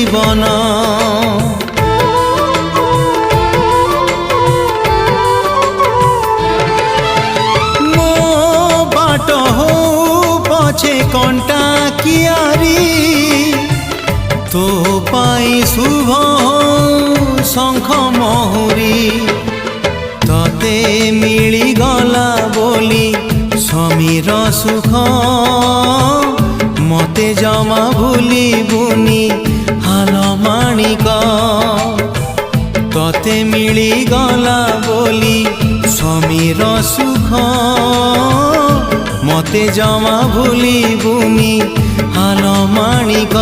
जीवन मो बाट हो पछे कंटा कियारी तो पाई शुभ शंख महुरी तते मिली गला बोली समीर सुख मते जमा भूली बुनी हाल माणिक तते मिली गला बोली समीर सुख मते जमा भूली बुनी हाल माणिक